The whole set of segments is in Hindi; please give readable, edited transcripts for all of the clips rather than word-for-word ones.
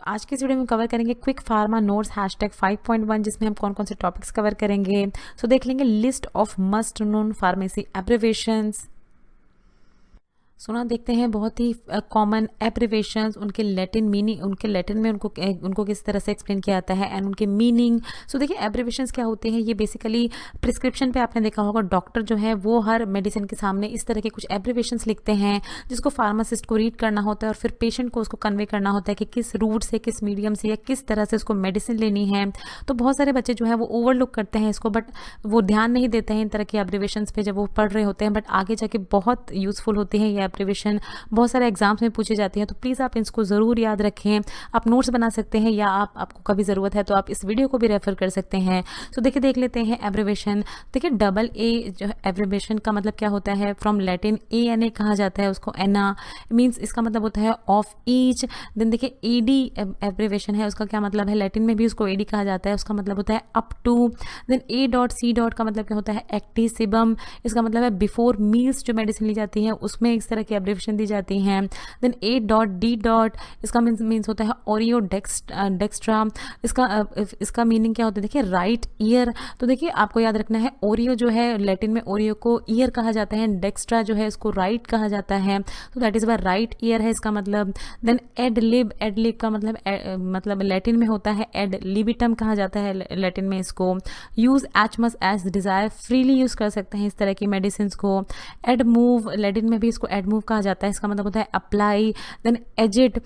आज के इस वीडियो में कवर करेंगे क्विक फार्मा नोट्स #5.1 जिसमें हम कौन कौन से टॉपिक्स कवर करेंगे। सो देख लेंगे list of must known pharmacy abbreviations. सुना देखते हैं बहुत ही कॉमन एब्रिवेशंस, उनके लैटिन मीनिंग, उनके लैटिन में उनको किस तरह से एक्सप्लेन किया जाता है एंड उनके मीनिंग। सो देखिए एब्रिवेशंस क्या होते हैं, ये बेसिकली प्रिस्क्रिप्शन पे आपने देखा होगा डॉक्टर जो है वो हर मेडिसिन के सामने इस तरह के कुछ एब्रिवेशंस लिखते हैं जिसको फार्मासिस्ट को रीड करना होता है और फिर पेशेंट को उसको कन्वे करना होता है कि किस रूट से, किस मीडियम से या किस तरह से उसको मेडिसिन लेनी है। तो बहुत सारे बच्चे जो है वो ओवरलुक करते हैं इसको, बट वो ध्यान नहीं देते हैं इन तरह के एब्रिवेशंस पे जब वो पढ़ रहे होते हैं, बट आगे जाके बहुत यूजफुल होती है ये एब्रिवेशन, बहुत सारे एग्जाम्स में पूछी जाती हैं। तो प्लीज़ आप इसको ज़रूर याद रखें। आप नोट्स बना सकते हैं या आपको कभी ज़रूरत है तो आप इस वीडियो को भी रेफर कर सकते हैं। तो देखिए देख लेते हैं एब्रिवेशन। देखिए डबल ए जो एब्रिवेशन का मतलब क्या होता है, फ्रॉम लैटिन ANA कहा जाता है उसको, एना मीन्स इसका मतलब होता है ऑफ ईच। देन देखिए AD एब्रिवेशन है, उसका क्या मतलब है, लैटिन में भी उसको AD कहा जाता है, उसका मतलब होता है अप टू। Then A.C. का मतलब क्या होता है, एक्टिसिबम, इसका मतलब है बिफोर मील्स जो मेडिसिन ली जाती है उसमें इस तरह की एब्रिवेशन दी जाती हैं। Then A.D. इसका मीन्स होता है ओरियो डेक्स्ट्रा, इसका मीनिंग क्या होता है, देखिए राइट ईयर। तो देखिए आपको याद रखना है ओरियो जो है लैटिन में ओरियो को ईयर कहा जाता है, डेक्स्ट्रा जो है इसको राइट कहा जाता है, तो that is why right year है इसका मतलब। देन एडलिब का मतलब लैटिन में होता है एड लिबिटम कहा जाता है लैटिन में इसको। Use as much as desire, freely use कर सकते हैं इस तरह की मेडिसिन को। एडमूव लैटिन में भी इसको एडमूव कहा जाता है, इसका मतलब होता है अप्लाई। देन एजिट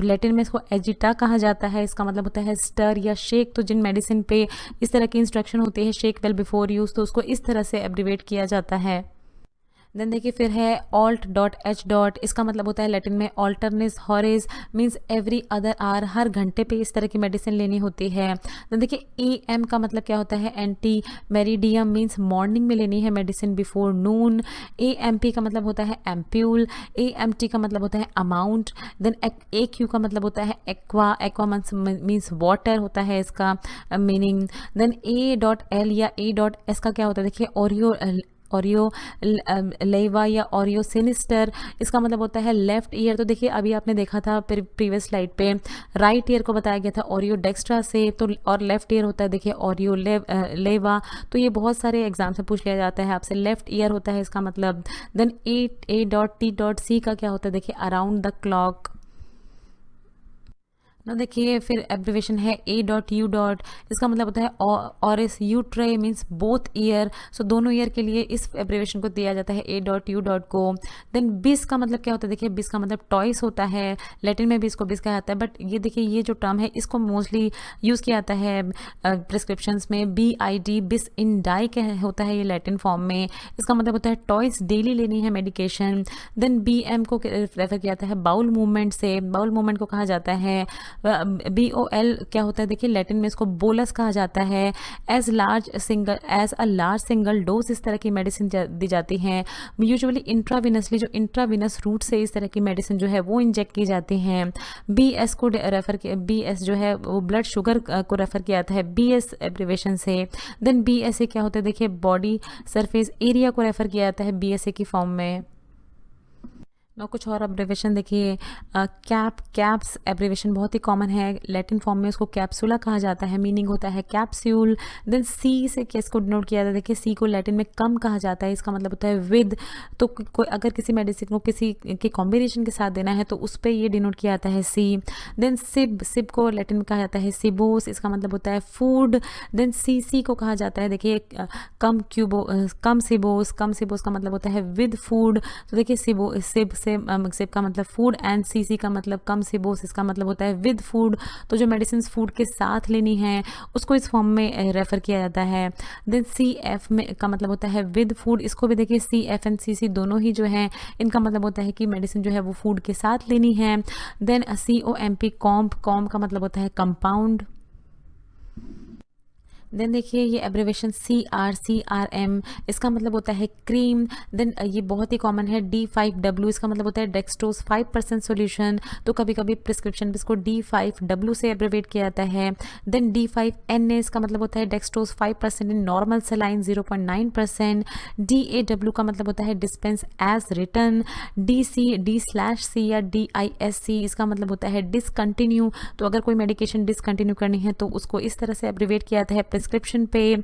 लैटिन में इसको एजिटा कहा जाता है, इसका मतलब होता है स्टर या शेक। तो जिन मेडिसिन पे इस तरह की इंस्ट्रक्शन होती है शेक वेल बिफोर यूज, तो उसको इस तरह से एब्रिवेट किया जाता है। देन देखिए फिर है alt.h. इसका मतलब होता है लैटिन में ऑल्टरनेस हॉरेज, मीन्स एवरी अदर आवर, हर घंटे पे इस तरह की मेडिसिन लेनी होती है। देन देखिए AM का मतलब क्या होता है, एंटी मेरिडियम, मीन्स मॉर्निंग में लेनी है मेडिसिन बिफोर नून। AMP का मतलब होता है एम्प्यूल। AMT का मतलब होता है अमाउंट। देन AQ का मतलब होता है एक्वा मीन्स वाटर होता है इसका मीनिंग। देन A.L या A.S का क्या होता है, देखिए ऑरियो लेवा या ऑरियो सिनिस्टर, इसका मतलब होता है लेफ्ट ईयर। तो देखिए अभी आपने देखा था प्रीवियस स्लाइड पे राइट ईयर को बताया गया था ऑरियो डेक्स्ट्रा से, तो और लेफ्ट ईयर होता है देखिए ऑरियो लेवा। तो ये बहुत सारे एग्जाम से पूछ लिया जाता है आपसे, लेफ्ट ईयर होता है इसका मतलब। देन A.T.C का क्या होता है, देखिए अराउंड द क्लॉक ना। देखिए फिर एब्रिवेशन है A.U. इसका मतलब होता है ऑरिस यूट्रे, मीन्स बोथ ईयर। सो दोनों ईयर के लिए इस एब्रिवेशन को दिया जाता है A.U. को। देन बिस का मतलब क्या होता है, देखिए बिस का मतलब टॉयस होता है, लैटिन में भी इसको बिस कहा जाता है, बट ये देखिए ये जो टर्म है इसको मोस्टली यूज़ किया जाता है प्रिस्क्रिप्शंस में। BID बिस इन डाई होता है ये लैटिन फॉर्म में, इसका मतलब होता है टॉयस डेली लेनी है मेडिकेशन। देन BM को रेफर किया जाता है बाउल मूवमेंट से, बाउल मूवमेंट को कहा जाता है। BOL क्या होता है, देखिए लैटिन में इसको बोलस कहा जाता है। As a large single dose इस तरह की मेडिसिन दी जाती हैं, यूजुअली इंट्राविनसली, जो इंट्राविनस रूट से इस तरह की मेडिसिन जो है वो इंजेक्ट की जाती हैं। BS को रेफर किया, BS जो है वो ब्लड शुगर को रेफर किया जाता है BS एब्रिवेशन से। देन BSA क्या होता है, देखिए बॉडी सरफेस एरिया को रेफर किया जाता है BSA की फॉर्म में। ना कुछ और एब्रिवेशन देखिए, कैप्स एब्रिवेशन बहुत ही कॉमन है, लैटिन फॉर्म में उसको कैप्सूला कहा जाता है, मीनिंग होता है कैप्सूल। देन C से केस को डिनोट किया जाता है, देखिए C को लैटिन में कम कहा जाता है, इसका मतलब होता है विद। तो कोई अगर किसी मेडिसिन को किसी के कॉम्बिनेशन के साथ देना है तो उस पर ये डिनोट किया जाता है C। देन सिब को लैटिन में कहा जाता है सिबोस, इसका मतलब होता है फूड। देन CC को कहा जाता है, देखिए कम सिबोस का मतलब होता है विद फूड। तो देखिए सिब का मतलब फूड एंड CC का मतलब कम सिबोस, इसका मतलब होता है विद फूड। तो जो मेडिसिन फूड के साथ लेनी है उसको इस फॉर्म में रेफर किया जाता है। देन CF में का मतलब होता है विद फूड, इसको भी देखिए CF एंड CC दोनों ही जो है इनका मतलब होता है कि मेडिसिन जो है वो फूड के साथ लेनी है। देन COMP कॉम्प का मतलब होता है कंपाउंड। देन देखिए ये एब्रीवेशन CRM, इसका मतलब होता है क्रीम। देन ये बहुत ही कॉमन है D5W, इसका मतलब होता है डेक्सट्रोज 5% सॉल्यूशन, तो कभी कभी प्रिस्क्रिप्शन में इसको D5W से एब्रीवेट किया जाता है। देन D5NA, इसका मतलब होता है dextrose 5% in normal saline 0.9%। DAW का मतलब होता है डिस्पेंस एज रिटन। D/C या DISC, इसका मतलब होता है डिसकंटिन्यू, तो अगर कोई मेडिकेशन डिसकंटिन्यू करनी है तो उसको इस तरह से एब्रीवेट किया जाता है प्रिस्क्रिप्शन पे।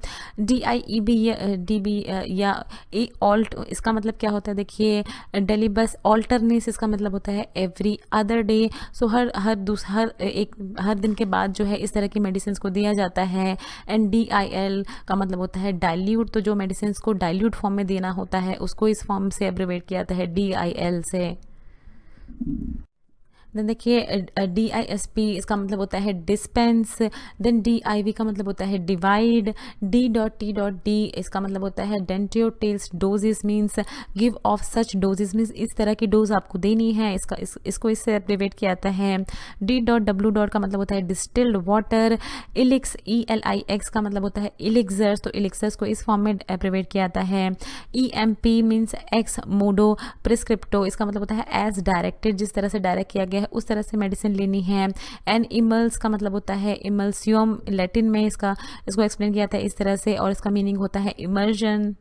DIEB या DB या ए ऑल्ट, इसका मतलब क्या होता है देखिए डेलीबस ऑल्टरनेस, इसका मतलब होता है एवरी अदर डे। सो हर दिन के बाद जो है इस तरह की मेडिसिन को दिया जाता है। एंड DIL का मतलब होता है डाइल्यूट, तो जो मेडिसिन को डाइल्यूट फॉर्म में देना होता है उसको इस फॉर्म से एब्रीवेट किया जाता है DIL से। देन देखिए DISP, इसका मतलब होता है डिस्पेंस। देन DIV का मतलब होता है डिवाइड। D.T.D, इसका मतलब होता है डेंटियोटेल्स doses, means give of such doses, means इस तरह की डोज आपको देनी है, इसको इससे एब्रीवेट किया जाता है। D.W का मतलब होता है डिस्टिल्ड वाटर। इलिक्स ELIX का मतलब होता है इलिक्सर्स, तो इलिक्सर्स को इस फॉर्म में एब्रीवेट किया जाता है। EMP मीन्स एक्स मोडो प्रिस्क्रिप्टो, इसका मतलब होता है एज डायरेक्टेड, जिस तरह से डायरेक्ट किया गया है उस तरह से मेडिसिन लेनी है। एंड इमल्स का मतलब होता है इमल्सियम, लैटिन में इसको एक्सप्लेन किया था इस तरह से, और इसका मीनिंग होता है immersion.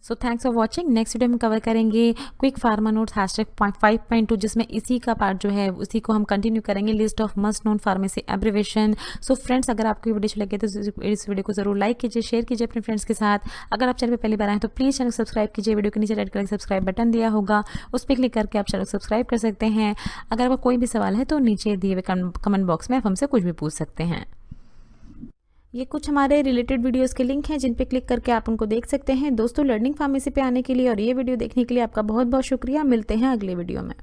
So thanks for watching. Next video में कवर करेंगे क्विक फार्मा नोट्स #5.2, जिसमें इसी का पार्ट जो है उसी को हम कंटिन्यू करेंगे, list of must known pharmacy abbreviation. So friends, अगर आपको वीडियो अच्छी लगे तो इस वीडियो को जरूर लाइक कीजिए, शेयर कीजिए अपने फ्रेंड्स के साथ। अगर आप चैनल पर पहली बार आए तो प्लीज़ चैनल सब्सक्राइब कीजिए। वीडियो के नीचे रेड कलर का सब्सक्राइब बटन दिया होगा, उस पर क्लिक करके आप चैनल सब्सक्राइब कर सकते हैं। अगर आपका कोई भी सवाल है तो नीचे दिए हुए कमेंट बॉक्स में आप हमसे कुछ भी पूछ सकते हैं। ये कुछ हमारे रिलेटेड वीडियोस के लिंक हैं जिन पे क्लिक करके आप उनको देख सकते हैं। दोस्तों, लर्निंग फार्मेसी पे आने के लिए और ये वीडियो देखने के लिए आपका बहुत बहुत शुक्रिया। मिलते हैं अगले वीडियो में।